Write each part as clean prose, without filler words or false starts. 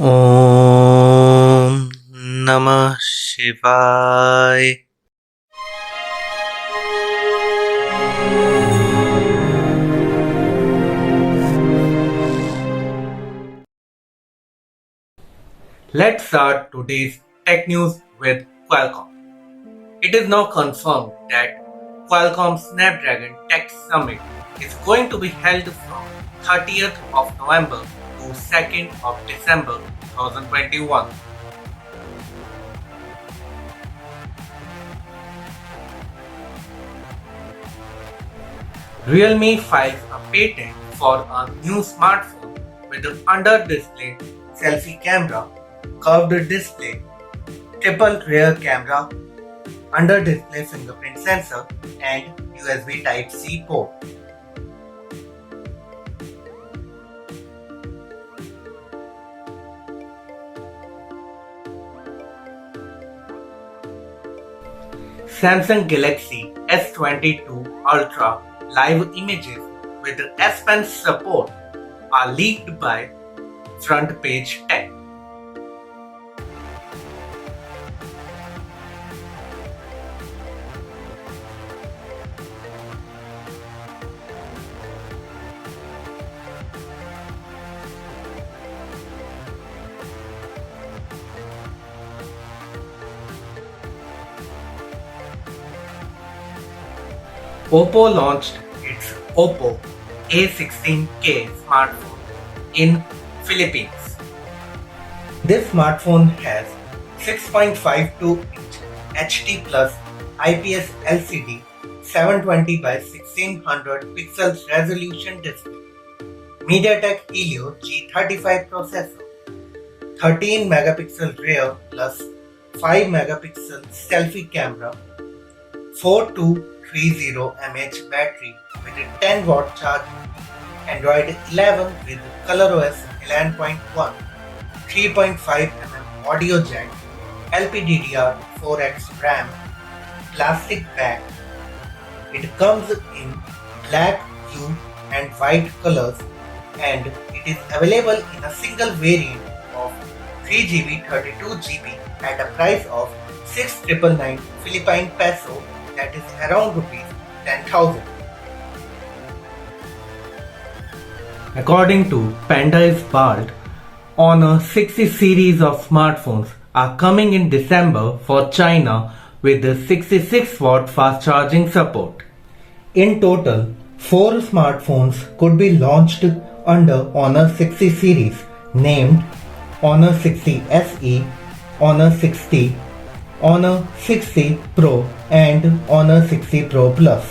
Om Namah Shivaya. Let's start today's tech news with Qualcomm. It is now confirmed that Qualcomm Snapdragon Tech Summit is going to be held from 30th of November to 2nd of December 2021. REALME files a patent for a new smartphone with an under-display selfie camera, curved display, triple rear camera, under-display fingerprint sensor, and USB Type-C port. Samsung Galaxy S22 Ultra live images with S Pen support are leaked by Front Page Tech. Oppo launched its Oppo A16K smartphone in Philippines. This smartphone has 6.52-inch HD plus IPS LCD 720 by 1600 pixels resolution display, MediaTek Helio G35 processor, 13 megapixel rear plus 5 megapixel selfie camera, 4230 mAh battery with a 10 watt charger, Android 11 with ColorOS 11.1, 3.5 mm audio jack, LPDDR4X RAM, plastic bag. It comes in black, blue and white colors and it is available in a single variant of 3GB 32GB at a price of 6,999 Philippine peso, that is around rupees 10,000. According to Panda's Bald, Honor 60 series of smartphones are coming in December for China with the 66-watt fast charging support. In total, 4 smartphones could be launched under Honor 60 series named Honor 60 SE, Honor 60, Honor 60 Pro and Honor 60 Pro Plus.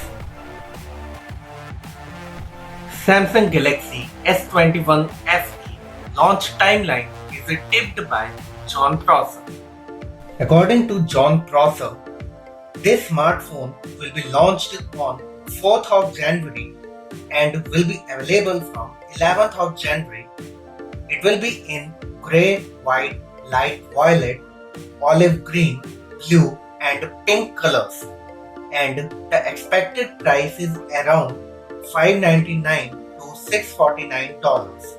Samsung Galaxy S21 FE launch timeline is tipped by John Prosser. According to John Prosser, this smartphone will be launched on 4th of January and will be available from 11th of January. It will be in grey, white, light violet, olive green, blue and pink colors, and the expected price is around $599 to $649.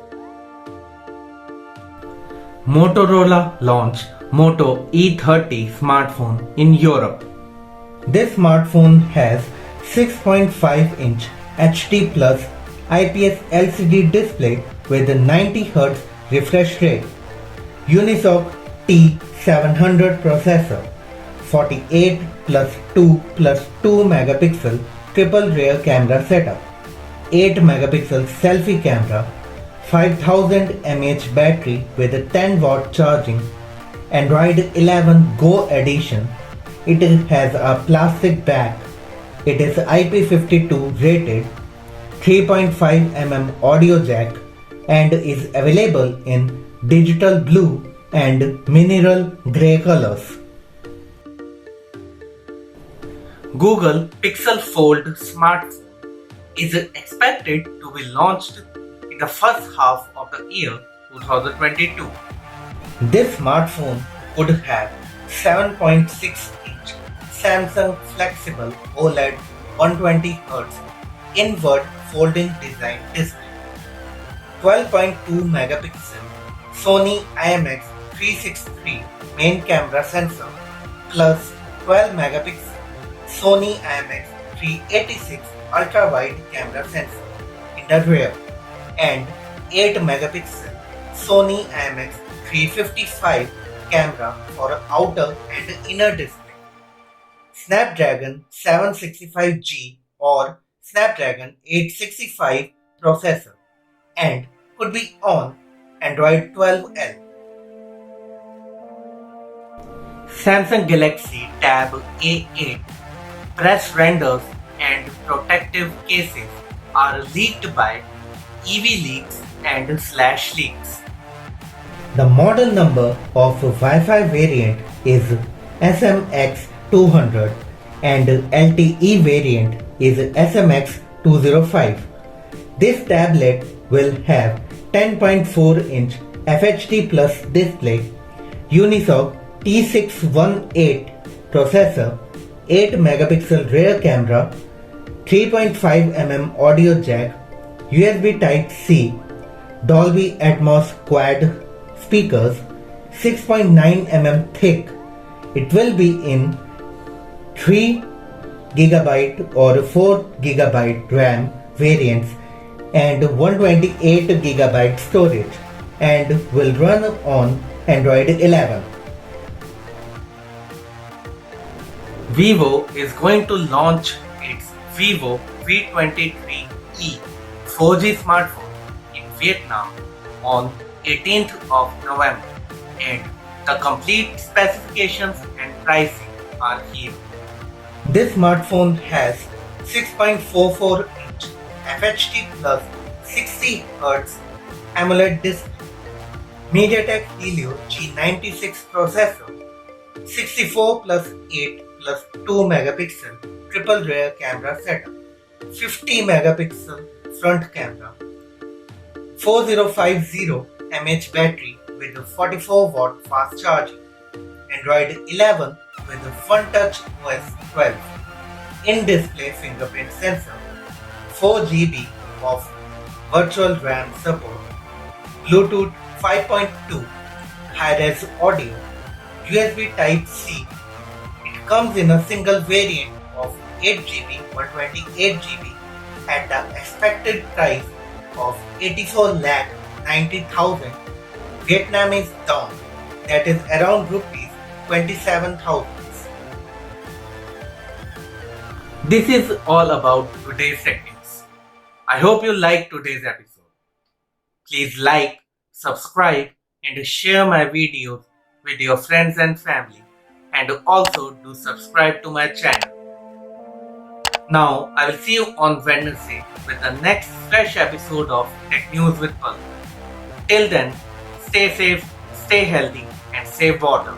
Motorola launched MOTO E30 smartphone in Europe. This smartphone has 6.5-inch HD plus IPS LCD display with a 90Hz refresh rate, Unisoc T700 processor, 48 plus 2 plus 2 megapixel triple rear camera setup, 8 megapixel selfie camera, 5000 mAh battery with a 10 watt charging, Android 11 Go edition. It has a plastic back. It is IP52 rated, 3.5 mm audio jack and is available in digital blue and mineral grey colors. Google Pixel Fold smartphone is expected to be launched in the first half of the year 2022. This smartphone could have 7.6-inch Samsung Flexible OLED 120Hz invert folding design display, 12.2 megapixel Sony IMX363 main camera sensor plus 12 megapixel Sony IMX386 ultra-wide camera sensor in the rear and 8 megapixel Sony IMX355 camera for outer and inner display. Snapdragon 765G or Snapdragon 865 processor and could be on Android 12L. Samsung Galaxy Tab A8 press renders and protective cases are leaked by EV Leaks and Slash Leaks. The model number of Wi-Fi variant is SMX200 and LTE variant is SMX205. This tablet will have 10.4-inch FHD Plus display, Unisoc T618 processor, 8 megapixel rear camera, 3.5mm audio jack, USB Type-C, Dolby Atmos quad speakers, 6.9mm thick. It will be in 3GB or 4GB RAM variants and 128GB storage and will run on Android 11. Vivo is going to launch its Vivo V23e 4G smartphone in Vietnam on 18th of November and the complete specifications and pricing are here. This smartphone has 6.44-inch FHD plus 60Hz AMOLED display, MediaTek Helio G96 processor, 64 plus 8 plus 2 megapixel triple rear camera setup, 50 megapixel front camera, 4050 mAh battery with a 44 watt fast charging, Android 11 with a FunTouch OS 12, in-display fingerprint sensor, 4GB of virtual RAM support, Bluetooth 5.2, high-res audio, USB Type-C. It comes in a single variant of 8GB, 128GB at the expected price of 84,90,000 Vietnamese dong, that is around rupees 27,000. This is all about today's tech news. I hope you liked today's episode. Please like, subscribe and share my videos with your friends and family, and also do subscribe to my channel. Now I will see you on Wednesday with the next fresh episode of Tech News with Pal. Till then, stay safe, stay healthy and save water.